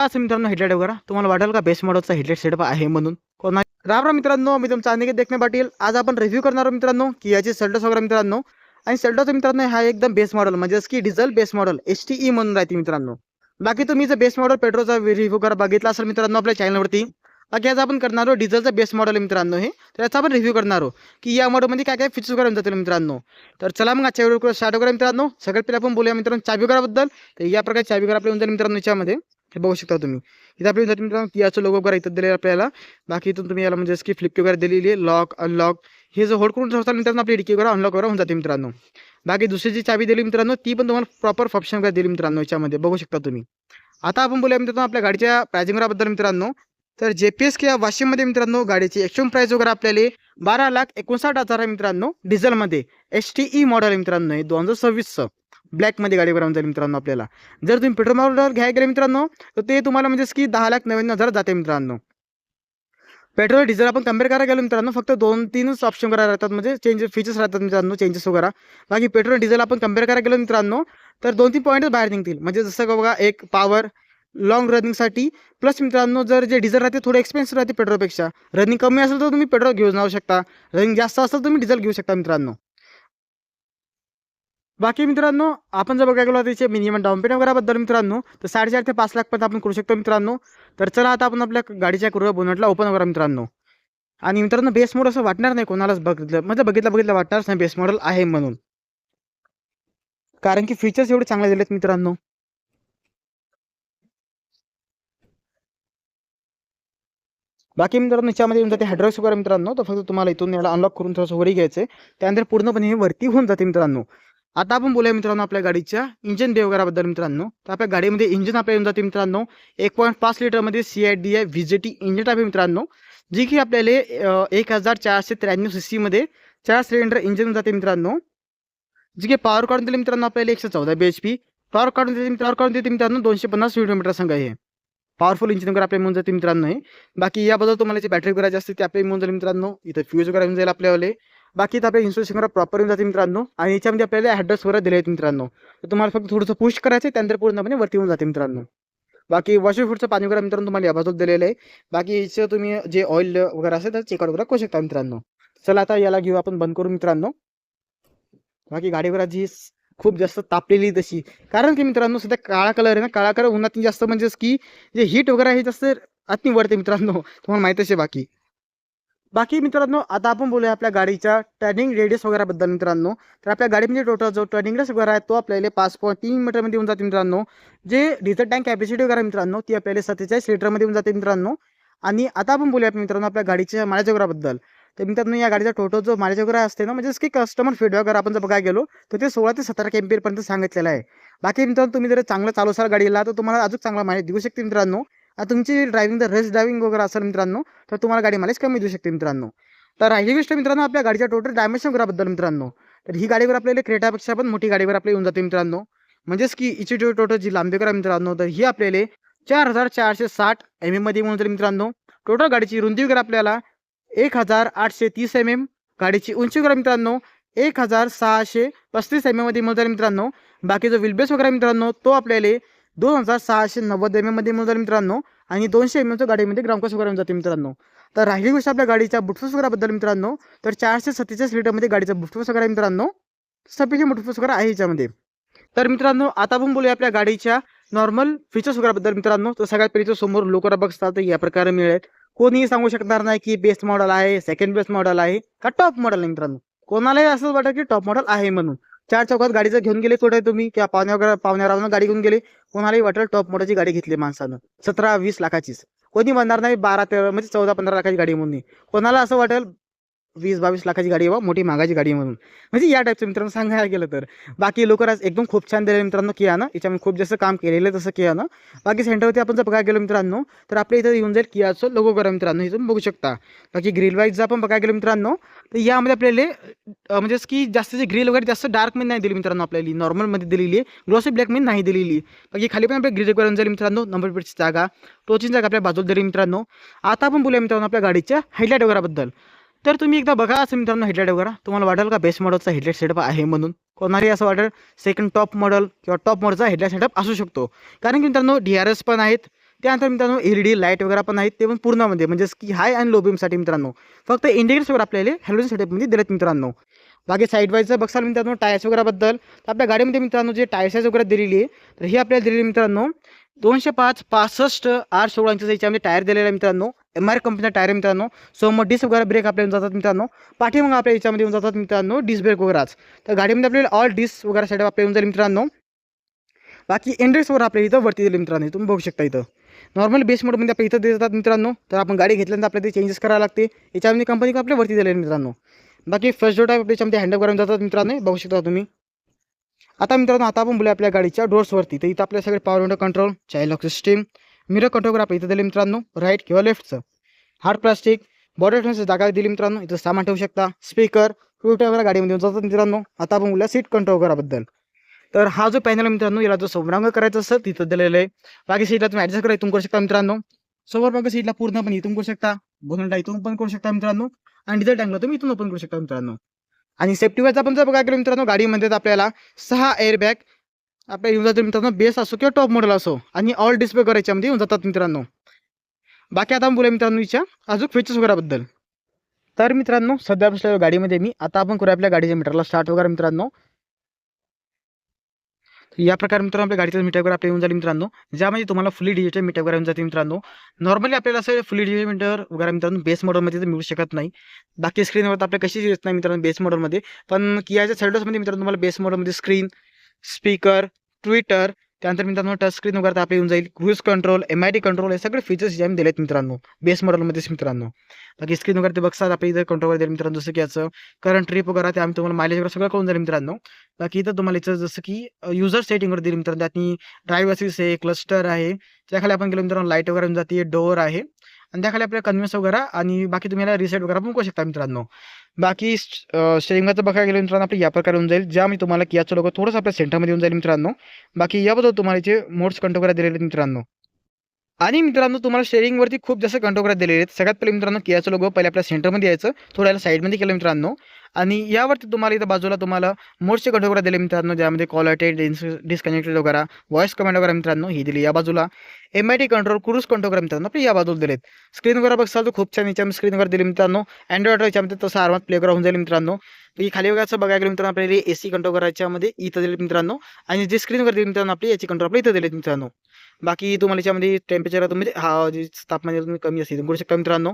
असं मित्रांनो हेडलाइट वगैरे तुम्हाला वाटेल का बेस्ट मॉडेलचा हेडलाइट सेटअप आहे म्हणून कोणा राम राम मित्रांनो, मी तुमचा अनिकेत देखणे पाटील. आज आपण रिव्ह्यू करणार आहोत मित्रांनो कियाचे सेल्टॉस वगैरे मित्रांनो. आणि सेल्टॉसचा मित्रांनो हा एकदम बेस्ट मॉडेल म्हणजेच की डिझेल बेस्ट मॉडेल HTE म्हणून राहते मित्रांनो. बाकी तुम्ही जर बेस्ट मॉडेल पेट्रोलचा रिव्ह्यू करा बघितला असेल मित्रांनो आपल्या चॅनलवरती. बाकी आज आपण करणार आहोत डिझेलचा बेस्ट मॉडेल आहे मित्रांनो हे. तर याचा आपण रिव्ह्यू करणार आहोत की या मॉडेलमध्ये काय काय फीचर्स वगैरे जातील मित्रांनो. तर चला मग आजच्या व्हिडिओ स्टार्ट करूया मित्रांनो. सगळ्यात पहिले आपण बोलूया मित्रांनो चाबी वगैरेबद्दल. तर या प्रकारे चाबी वगैरे आपल्या जाईल मित्रांनो याच्यामध्ये. हे बघू शकता तुम्ही इथे आपल्या मित्रांनो कियाचं लोगो वगैरे इथं दिलेलं आपल्याला. बाकी इथून तुम्ही याला म्हणजे की फ्लिप वगैरे दिलेली आहे, लॉक अनलॉक हे जो होल्ड करून ठेवता मित्रांनो आपली डिकी वगैरे अनलॉक वगैरे होऊन जाते मित्रांनो. बाकी दुसरी जी चाबी दिली मित्रांनो ती पण तुम्हाला प्रॉपर फंक्शन वगैरे दिली मित्रांनो याच्यामध्ये बघू शकता तुम्ही. आता आपण बोलूया मित्रांनो आपल्या गाडीच्या प्राइसिंग वगैरेबद्दल मित्रांनो. तर JPS किया वाशिममध्ये मित्रांनो गाडीची एक्सचेंज प्राइस वगैरे आपल्याला 12,59,000 आहे मित्रांनो डिझेलमध्ये. HTE मॉडेल आहे मित्रांनो हे 2026चं ब्लॅकमध्ये गाडी वगैरे जाईल मित्रांनो आपल्याला. जर तुम्ही पेट्रोल मॉडेल घ्यायला गेले मित्रांनो तर ते तुम्हाला म्हणजे की 10,99,000 जाते मित्रांनो. पेट्रोल डिझेल आपण कम्पेअर करायला गेलो मित्रांनो फक्त 2-3च ऑप्शन वगैरे राहतात म्हणजे चेंज फीचर्स राहतात मित्रांनो चेंजेस वगैरे. बाकी पेट्रोल डिझेल आपण कम्पेअर करायला गेलो मित्रांनो तर 2-3 पॉईंटच बाहेर निघतील. म्हणजे जसं का बघा एक पॉवर लॉंग रनिंगसाठी प्लस मित्रांनो जर जे डिझेल राहते थोडं एक्सपेन्सिव्ह राहते पेट्रोलपेक्षा. रनिंग कमी असेल तर तुम्ही पेट्रोल घेऊन जाऊ शकता, रनिंग जास्त असेल तर तुम्ही डिझेल घेऊ शकता मित्रांनो. बाकी मित्रांनो आपण जर बघायला गेलो त्याचे मिनिमम डाऊन पेमेंट वगैरेबद्दल मित्रांनो तर 4.5 ते 5 लाखपर्यंत आपण करू शकतो मित्रांनो. तर चला आता आपण आपल्या गाडीच्या करूया बोनटला ओपन करा मित्रांनो. आणि मित्रांनो बेस मॉडेल असं वाटणार नाही कोणालाच बघितलं म्हणजे बघितलं वाटणारच नाही बेस मॉडेल आहे म्हणून, कारण की फीचर्स एवढे चांगले दिलेत मित्रांनो. बाकी मित्रांनो याच्यामध्ये येऊन जाते हायड्रॉक्स वगैरे मित्रांनो. तर फक्त तुम्हाला इथून याला अनलॉक करून थोडंसं वरी घ्यायचं आहे, त्यानंतर पूर्णपणे हे वरती होऊन जाते मित्रांनो. आता आपण बोलूया मित्रांनो आपल्या गाडीच्या इंजिन बे वगैरेबद्दल मित्रांनो. तर आपल्या गाडीमध्ये इंजिन आपल्या येऊन जाते मित्रांनो 1.5 लिटरमध्ये CIDI VJT इंजिन आहे मित्रांनो, जी की आपल्याला 1493 CC मध्ये 4 सिलेंडर इंजिन जाते मित्रांनो. जी की पॉवर काढून दिली मित्रांनो आपल्याला 114 bhp पॉवर काढून देते मित्रांनो 250 Nm संघ आहे. पॉवरफुल इंजिन वगैरे आपल्या मिळून जाते मित्रांनो हे. बाकी याबद्दल तुम्हाला जे बॅटरी करायची असते ते आपल्या मिळून जाईल मित्रांनो. इथं फ्यूज वगैरे येऊन जाईल आपल्यावाले. बाकी इथं आपल्या इन्स्टॉलेशन वगैरे प्रॉपर येऊन जाते मित्रांनो. आणि याच्यामध्ये आपल्याला ॲड्रेस वगैरे दिले आहेत मित्रांनो. तर तुम्हाला फक्त थोडंसं पुश करायचं आहे, त्यानंतर पूर्णपणे वरती येऊन जाते मित्रांनो. बाकी वॉशिंग फूडचं पाणी वगैरे मित्रांनो तुम्हाला या बाजूला दिलेलं आहे. बाकी याचं तुम्ही जे ऑइल वगैरे असेल तर चेकआउट वगैरे करू शकता मित्रांनो. चला आता याला घेऊ आपण बंद करू मित्रांनो. बाकी गाडी वगैरे जी खूप जास्त तापलेली तशी, कारण की मित्रांनो सध्या काळा कलर आहे ना, काळा कलर उन्हात जास्त म्हणजेच की जे हीट वगैरे आहे जास्त आतनी वरते मित्रांनो तुम्हाला माहितीच आहे. बाकी मित्रांनो आता आपण बोलूया आपल्या गाडीच्या टर्निंग रेडियस वगैरेबद्दल मित्रांनो. तर आपल्या गाडीमध्ये टोटल जो टर्निंग रेडियस वगैरे आहे तो आपल्याला 5.3 मीटरमध्ये येऊन जाते मित्रांनो. जे डिझेल टँक कॅपॅसिटी वगैरे मित्रांनो ती आपल्याला 47 लिटरमध्ये येऊन जाते मित्रांनो. आणि आता आपण बोलूया मित्रांनो आपल्या गाडीच्या मायलेज वगैरेबद्दल. तर मित्रांनो या गाडीचा टोटल जो मायलेज वगैरे असते ना म्हणजे की कस्टमर फीडबॅक वगैरे आपण जर बघायला गेलो तर ते 16 ते 17 kmph पर्यंत सांगितलेलं आहे. बाकी मित्रांनो तुम्ही जर चांगलं चालू असाल गाडीला तर तुम्हाला अजून चांगला मायलेज देऊ शकते मित्रांनो. तुमची ड्रायव्हिंग जर रेस ड्रायव्हिंग वगैरे असेल मित्रांनो तर तुम्हाला गाडी मायलेज कमी देऊ शकते मित्रांनो. तर राहिली गोष्ट मित्रांनो आपल्या गाडीच्या टोटल डायमेन्शन वगैरेबद्दल मित्रांनो. तर ही गाडीवर आपल्याला क्रेटापेक्षा पण मोठी गाडीवर आपल्याला येऊन जाते मित्रांनो. म्हणजेच की हिची टोटल जी लांबी वगैरे मित्रांनो तर ही आपल्याला 4,460 mm मध्ये येऊन जाते मित्रांनो. टोटल गाडीची रुंदी वगैरे आपल्याला 1,830 mm, गाडीची उंची वगैरे मित्रांनो 1,635 mm मध्ये मिळून मित्रांनो. बाकी जो व्हीलबेस वगैरे मित्रांनो तो आपल्याला 2,690 mm मध्ये मिळून मित्रांनो. आणि 200 mm गाडीमध्ये ग्राउंड क्लास वगैरे येऊन जाते मित्रांनो. तर राहिली गोष्ट आपल्या गाडीच्या बुटस्पेस वगैरेबद्दल मित्रांनो. तर 447 लिटरमध्ये गाडीचा बुटस्पेस वगैरे मित्रांनो सफिशियंट बुटस्पेस वगैरे आहे याच्यामध्ये. तर मित्रांनो आता आपण बोलूया आपल्या गाडीच्या नॉर्मल फीचर्स वगैरेबद्दल मित्रांनो. तर सगळ्यात पहिली समोर लोक बघतात तर या प्रकारे मिळेल. कोणीही सांगू शकणार नाही की बेस्ट मॉडेल आहे, सेकंड बेस्ट मॉडेल आहे का टॉप मॉडेल आहे मित्रांनो. कोणालाही असं वाटतं की टॉप मॉडेल आहे म्हणून. 4 चौकात गाडी जर घेऊन गेले कुठे तुम्ही किंवा पाहुण्यारावनं गाडी घेऊन गेले, कोणालाही वाटेल टॉप मॉडेलची गाडी घेतली माणसानं 17-20 लाखाचीच. कोणी म्हणणार नाही 12-13 म्हणजे 14-15 लाखाची गाडी म्हणून. कोणाला असं वाटेल 20-22 लाखाची गाडी आहे मोठी महागाची गाडी म्हणून. म्हणजे या टाईपचं मित्रांनो सांगायला गेलं तर. बाकी लोक एकदम खूप छान दिले मित्रांनो कियानं. याच्यामध्ये खूप जास्त काम केलेलं तसं कियानं. बाकी सेंटरवरती आपण जर बघायला गेलो मित्रांनो तर आपल्या इथं येऊन जाईल कियाचं लोगो करा मित्रांनो, इथून बघू शकता. बाकी ग्रिल वाईज जर आपण बघायला गेलो मित्रांनो तर यामध्ये आपल्याला म्हणजे की जास्तीची ग्रिल वगैरे जास्त डार्कमध्ये नाही दिली मित्रांनो, आपल्याला नॉर्मलमध्ये दिलेली आहे, ग्लॉसी ब्लॅकमध्ये नाही दिलेली. बाकी खाली पण आपल्या ग्रिल करून जाईल मित्रांनो. नंबर प्लेटची जागा, टोचिंग जागा आपल्या बाजूला दिली मित्रांनो. आता आपण बोलूया मित्रांनो आपल्या गाडीच्या हेडलाईट वगैरेबद्दल. तर तुम्ही एकदा बघा असं मित्रांनो हेडलाईट वगैरे तुम्हाला वाटेल का बेस्ट मॉडेलचा हेडलाईट सेटअप आहे म्हणून. कोणालाही असं वाटेल सेकंड टॉप मॉडेल किंवा टॉप मॉडेलचा हेडलाईट सेटअप असू शकतो, कारण की मित्रांनो DRS पण आहेत, त्यानंतर मित्रांनो LED लाईट वगैरे पण आहेत, ते पण पूर्णमध्ये म्हणजे की हाय आणि लो बीमसाठी मित्रांनो. फक्त इंडिकेटर्स वगैरे आपल्याला हॅलोजन सेटअपमध्ये दिलेत मित्रांनो. बाकी साईड वाईजचं बघसाल मित्रांनो टायर्स वगैरेबद्दल, तर आपल्या गाडीमध्ये मित्रांनो जे टायर साईज वगैरे दिलेली आहे, तर ही आपल्याला दिलेली मित्रांनो 205 65 R16 इंचचा याच्यामध्ये टायर दिलेला आहे मित्रांनो. MR कंपनीचा टायर आहे मित्रांनो. समोर डिस्क वगैरे ब्रेक आपल्याला जातात मित्रांनो. पाठीमागं आपल्या याच्यामध्ये येऊन जातात मित्रांनो डिस्क ब्रेक वगैरेच. तर गाडीमध्ये आपल्याला ऑल डिस्क वगैरे सेटअप आपल्याला येऊन जाईल मित्रांनो. बाकी इंडेक्स वगैरे आपल्या इथं वरती दिले मित्रांनो, तुम्ही बघू शकता इथं. नॉर्मल बेस मोडमध्ये आपल्या इथं देतात मित्रांनो. तर आपण गाडी घेतल्यानंतर आपल्याला ते चेंजेस करावं लागते. याच्यामध्ये कंपनी आपल्या वरती दिलेली मित्रांनो. बाकी फर्स्ट डोर टाईप आपल्या याच्यामध्ये हँडल करून जातात मित्रांनो, बघू शकता तुम्ही. आता मित्रांनो आता आपण बोलूया आपल्या गाडीच्या डोर्सवरती. तर इथं आपल्या सगळे power window control, child lock system, mirror control आपल्या इथं दिले मित्रांनो, राईट किंवा लेफ्टचं. हार्ड प्लास्टिक बॉर्डर ठेवण्याची जागा दिली मित्रांनो, इथं सामान ठेवू शकता. स्पीकर फ्रूट वगैरे गाडीमध्ये येऊन जातात मित्रांनो. आता आपण बोलूया सीट कंट्रोल वगैरेबद्दल. तर हा जो पॅनल आहे मित्रांनो, याला जो समोरांग करायचं असतं तिथं दिलेलं आहे. बाकी सीटला तुम्ही ॲडजस्ट करा इथून करू शकता मित्रांनो. समोर बघा सीटला पूर्णपणे इथून करू शकता, बोनटला इथून पण करू शकता मित्रांनो, आणि डिझेल टँकला तुम्ही इथून ओपन करू शकता मित्रांनो. आणि सेफ्टी वाईज आपण जर बघा गेलो मित्रांनो, गाडीमध्ये आपल्याला 6 एअरबॅग आपल्या येऊन जातात मित्रांनो, बेस असो किंवा टॉप मॉडेल असो, आणि ऑल डिस्प्ले करायच्यामध्ये येऊन जातात मित्रांनो. बाकी आता आपण बोलूया मित्रांनो हिच्या अजून फीचर्स वगैरेबद्दल. तर मित्रांनो सध्या बसलेल्या गाडीमध्ये मी आता आपण करूया आपल्या गाडीच्या मीटरला स्टार्ट वगैरे मित्रांनो. या प्रकारे मित्रांनो आपल्या गाडीचं मीटर वगैरे आपल्या येऊन जाईल मित्रांनो, ज्यामध्ये तुम्हाला फुली डिजिटल मीटर वगैरे येऊन जाते मित्रांनो. नॉर्मली आपल्याला असं फुली डिजिटल मीटर वगैरे मित्रांनो बेस मॉडेलमध्ये तर मिळू शकत नाही. बाकी स्क्रीनवर आपल्या कशीच येत नाही मित्रांनो बेस मॉडेलमध्ये. पण कियाच्या सेल्टोसमध्ये मित्रांनो तुम्हाला बेस मॉडेलमध्ये स्क्रीन, स्पीकर, ट्विटर, त्यानंतर मित्रांनो टच स्क्रीन वगैरे आपल्या येऊन जाईल. क्रूज कंट्रोल, MID कंट्रोल, हे सगळे फीचर्स ज्यामध्ये दिलेत मित्रांनो बेस मॉडेलमध्येच मित्रांनो. बाकी स्क्रीन वगैरे ते बघतात आपल्या इथं कंट्रोल वगैरे मित्रांनो, जसं की याचं करंट ट्रिप वगैरे ते आम्ही तुम्हाला मायलेज वगैरे सगळं कळून जाईल मित्रांनो. बाकी इथं तुम्हाला याचं जसं की युजर सेटिंगवर दिली मित्रांनो, त्यातनी ड्राईव्ह असिस्ट आहे, क्लस्टर आहे, त्याखाली आपण गेलो मित्रांनो लाईट वगैरे येऊन जाते, डोअर आहे, आणि त्याखाली आपल्याला कन्व्हिन्स वगैरे, आणि बाकी तुम्ही याला रिसेट वगैरे पण करू शकता मित्रांनो. बाकी स्टेरिंगचं बघायला गेलं मित्रांनो आपलं या प्रकारे होऊन जाईल, ज्या मी तुम्हाला कियाचं लोगो थोडंसं आपल्या सेंटरमध्ये येऊन जाईल मित्रांनो. बाकी याबद्दल तुम्हाला याचे मोड्स कंट्रोल वगैरे दिलेले आहेत मित्रांनो. आणि मित्रांनो तुम्हाला स्टेअरिंगवरती खूप जास्त कंट्रोल करायला दिलेले आहेत. सगळ्यात पहिले मित्रांनो कियाचं लोगो पहिले आपल्या सेंटरमध्ये यायचं, थोडं याला साईडमध्ये केलं मित्रांनो. आणि यावरती तुम्हाला इथं बाजूला तुम्हाला मोड्सचे कंट्रोल करायला दिले मित्रांनो, ज्यामध्ये कॉल अटेंड, डिस्कनेक्टेड वगैरे, व्हॉइस कमांड वगैरे मित्रांनो ही दिली या बाजूला. MID कंट्रोल, क्रूज कंट्रोल वगैरे मित्रांनो आपल्या या बाजूला दिलेत. स्क्रीन वगैरे बघसाल तर खूप छान याच्यामध्ये स्क्रीन वगैरे दिली मित्रांनो. अँड्रॉइड याच्यामध्ये तसं आरामात प्ले करा होऊन जाईल मित्रांनो. तर खाली वगैरे बघायला गेलं मित्रांनो आपल्याला AC कंट्रोल करायच्यामध्ये इथं दिले मित्रांनो, आणि जे स्क्रीन वगैरे दिली मित्रांनो आपली याची कंट्रोल आपल्या इथं दिलेत मित्रांनो. बाकी तुम्हाला याच्यामध्ये टेम्परेचर तुम्ही जे तापमान तुम्ही कमी असेल करू शकता मित्रांनो.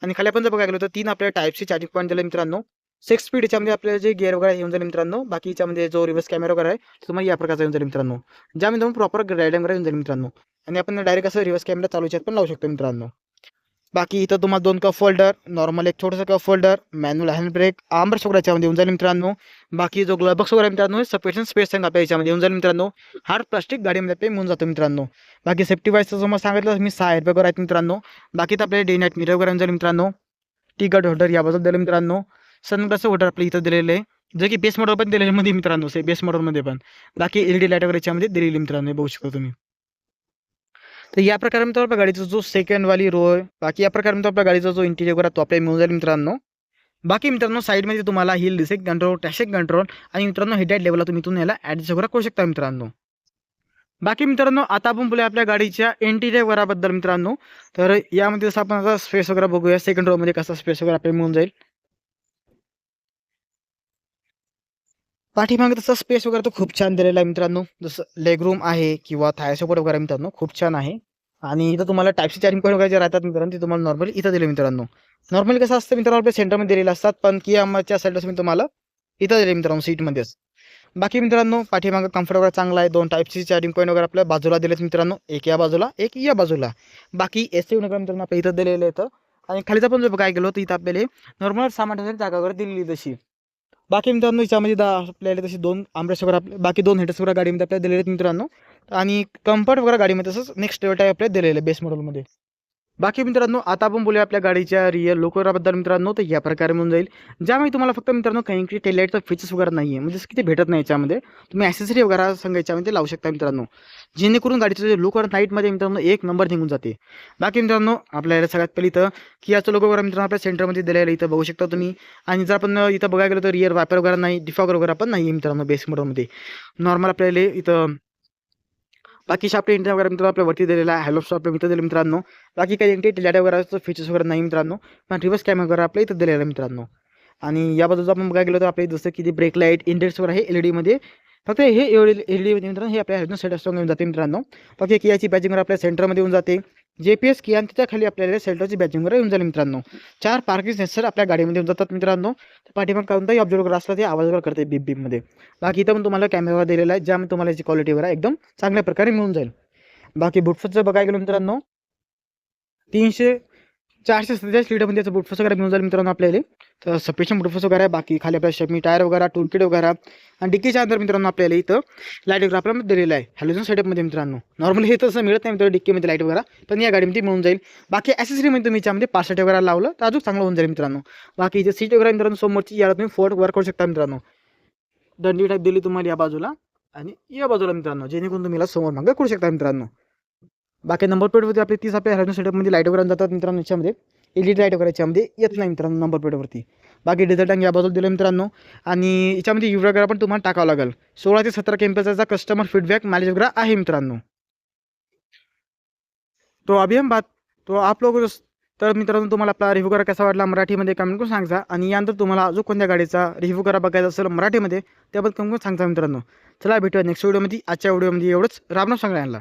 आणि खाली आपण जर बघायला गेलो तर 3 आपल्याला टाईपची चार्जिंग पॉईंट दिले मित्रांनो. 6 स्पीड याच्यामध्ये आपल्याला जे गिअर वगैरे येऊन जाईल मित्रांनो. बाकी याच्यामध्ये जो रिव्हर्स कॅमेरा वगैरे आहे तुम्हाला या प्रकारचा येऊन जाईल मित्रांनो, ज्यामध्ये तुम्ही प्रॉपर रायडिंग वगैरे येऊन जाईल मित्रांनो. आणि आपण डायरेक्ट असं रिव्हर्स कॅमेरा चालू पण लावू शकतो मित्रांनो. बाकी इथं तुम्हाला 2 कप होल्डर, नॉर्मल एक छोटासा cup holder, manual hand brake, armrest वगैरे याच्यामध्ये येऊन जाईल मित्रांनो. बाकी जो ग्लव्ह बॉक्स वगैरे मित्रांनो सफिशियंट स्पेस आहे आपल्या याच्यामध्ये येऊन जाईल मित्रांनो. हार्ड प्लास्टिक गाडीमध्ये आपल्या मिळून जातो मित्रांनो. बाकी सेफ्टी वाईजचं तुम्हाला सांगितलं मी 6 एअरबॅग वगैरे आहेत मित्रांनो. बाकी तर आपल्याला डे नाईट मिरर वगैरे येऊन जाईल मित्रांनो. टी गार्ड होल्डर याबद्दल दिलं मित्रांनो. सनग्लास होल्डर आपल्या इथं दिलेलं आहे, जे की बेस मॉडेल पण दिलेलं मध्ये मित्रांनो, बेस मॉडेलमध्ये पण. बाकी LED लाईट वगैरे याच्यामध्ये दिलेली मित्रांनो, बघू शकता तुम्ही. तर या प्रकारे मित्रांनो आपल्या गाडीचा जो सेकंड वाली रो आहे, बाकी या प्रकारे मित्रांनो आपल्या गाडीचा जो इंटिरियर वगैरे तो आपल्याला मिळून जाईल मित्रांनो. बाकी मित्रांनो साईडमध्ये तुम्हाला hill dissect control, traffic control, आणि मित्रांनो हेडलाईट लेवलला तुम्ही इथून याला ॲडजस्ट वगैरे करू शकता मित्रांनो. बाकी मित्रांनो आता आपण बोलूया आपल्या गाडीच्या इंटिरियर वगैरेबद्दल मित्रांनो. तर यामध्ये जसं आपण आता स्पेस वगैरे बघूया, सेकंड रोमध्ये कसा स्पेस वगैरे आपल्याला मिळून जाईल. पाठीमागे तसा स्पेस वगैरे तो खूप छान दिलेला आहे मित्रांनो, जसं लेग रूम आहे किंवा थाय सपोर्ट वगैरे मित्रांनो खूप छान आहे. आणि इथं तुम्हाला टाईपची चार्जिंग पॉईंट वगैरे जे राहतात मित्रांनो ते तुम्हाला नॉर्मली इथं दिले मित्रांनो. नॉर्मली कसं असतं मित्रांनो आपल्या सेंटरमध्ये दिलेले असतात, पण कियाच्या साईडला तुम्हाला इथं दिले मित्रांनो सीटमध्येच. बाकी मित्रांनो पाठीमागं कम्फर्ट वगैरे चांगला आहे. 2 टाईपची चार्जिंग पॉईंट वगैरे आपल्या बाजूला दिलेत मित्रांनो, एक या बाजूला एक या बाजूला. बाकी AC वगैरे मित्रांनो आपल्या इथं दिलेलं आहे. आणि खालीचा पण जो काय गेलो तर इथं आपल्याला नॉर्मल सामान ठेवण्याची जागा वगैरे दिलेली तशी. बाकी मित्रांनो याच्यामध्ये आपल्याला तशी 2 आर्मरेस्ट वगैरे आपले बाकी 2 हेडर्स वगैरे गाडीमध्ये आपल्याला दिलेले आहेत मित्रांनो. आणि कम्फर्ट वगैरे गाडीमध्ये तसंच नेक्स्ट लेवल टाईप आपल्याला दिलेलं आहे बेस मॉडेलमध्ये. बाकी मित्रांनो आता आपण बोलूया आपल्या गाडीच्या रिअर लुक वगैरेबद्दल मित्रांनो. तर या प्रकारे मिळून जाईल, ज्यामध्ये तुम्हाला फक्त मित्रांनो काही टेललाईटचा फीचर्स वगैरे नाही आहे, म्हणजे की ते भेटत नाही याच्यामध्ये. तुम्ही ॲक्सेसरी वगैरे संग याच्यामध्ये लावू शकता मित्रांनो, जेणेकरून गाडीचं जे लुक वगैरे नाईटमध्ये मित्रांनो एक नंबर निघून जाते. बाकी मित्रांनो आपल्याला सगळ्यात पहिले इथं कियाचं लोगो वगैरे मित्रांनो आपल्या सेंटरमध्ये दिलेलं इथं बघू शकता तुम्ही. आणि जर आपण इथं बघायला गेलो तर रिअर वायपर वगैरे नाही, डिफॉगर वगैरे पण नाही आहे मित्रांनो बेस मॉडेलमध्ये. नॉर्मल आपल्याला इथं बाकी शाफ्ट इंटेरियर वगैरे मित्रांनो आपल्या वरती दिलेला आहे. हॅलो आपल्या मित्र दिले मित्रांनो. बाकी काही इंटेरियर लाईट वगैरे फीचर्स वगैरे नाही मित्रांनो, पण रिव्हर्स कॅमेरा वगैरे आपल्या इथं दिलेला आहे मित्रांनो. आणि या बाजूला आपण बघायला गेलो तर आपल्या जसं की ब्रेक लाईट इंडिकेटर्स वगैरे आहे LED मध्ये. फक्त हे LED मध्ये मित्रांनो हे आपल्या हॅलो सेट असतो येऊन जाते मित्रांनो. बाकी कियाची बॅजिंग वगैरे आपल्या सेंटरमध्ये येऊन जाते. GPS की आणि त्याच्या खाली आपल्याला सेंटरची बॅजिंग वगैरे येऊन जाईल मित्रांनो. 4 पार्किंग सेन्सर आपल्या गाडीमध्ये येऊन जातात मित्रांनो. पाठीमाग कोणताही ऑब्झर्व वगैरे असला ते आवाज वगैरे करते बीप मध्ये. बाकी इथं पण तुम्हाला कॅमेरा दिलेला आहे, ज्यामध्ये तुम्हाला याची क्वालिटी वगैरे एकदम चांगल्या प्रकारे मिळून जाईल. बाकी बुटफेसचं बघायला गेलो मित्रांनो 447 लिटरमध्ये याचं बुटफेस वगैरे मिळून जाईल मित्रांनो आपल्याला. तर सफिशियंट बुटफेस वगैरे आहे. बाकी खाली आपल्या शेमी टायर वगैरे टूलकिट वगैरे आणि डिक्कीच्या अंदर मित्रांनो आपल्याला इथं लाईट वगैरे आपल्याला दिलेलं आहे हॅलोजन सेटअपमध्ये मित्रांनो. नॉर्मली हे तसं मिळत नाही मित्रांनो डिक्कीमध्ये लाईट वगैरे, पण या गाडीमध्ये मिळून जाईल. बाकी ॲसेसरीमध्ये तुम्ही याच्यामध्ये पार्सेट वगैरे लावलं तर अजून चांगलं होऊन जाईल मित्रांनो. बाकी इथे सीट वगैरे मित्रांनो समोरची याला तुम्ही फोर्ट वर करू शकता मित्रांनो. दंडी टाईप दिली तुम्हाला या बाजूला आणि या बाजूला मित्रांनो, जेणेकरून तुम्ही समोर मागे करू शकता मित्रांनो. बाकी नंबर प्लेटवरती आपली 30 आपल्या हॅलोजन सेटअपमध्ये लाईट वगैरे जातात मित्रांनो. याच्यामध्ये LED लाईट वगैरे याच्यामध्ये येत नाही मित्रांनो नंबर प्लेटवरती. बाकी डिझेल टँक या बाजूला दिलं मित्रांनो. आणि याच्यामध्ये युव्ही वगैरे पण तुम्हाला टाकावं लागेल. 16 ते 17 केम्पेचरचा कस्टमर फीडबॅक मायलेज वगैरे आहे मित्रांनो. तो अभी हम बात तो आप लोग तर मित्रांनो तुम्हाला आपला रिव्ह्यू करा कसा वाटला मराठीमध्ये कमेंट करून सांगा. आणि यानंतर तुम्हाला अजून कोणत्या गाडीचा रिव्ह्यू करा बघायचा असेल मराठीमध्ये त्याबद्दल कमेंट करून सांगा मित्रांनो. चला भेटूया नेक्स्ट व्हिडिओमध्ये. आजच्या व्हिडिओमध्ये एवढंच. राम राम सगळ्यांना.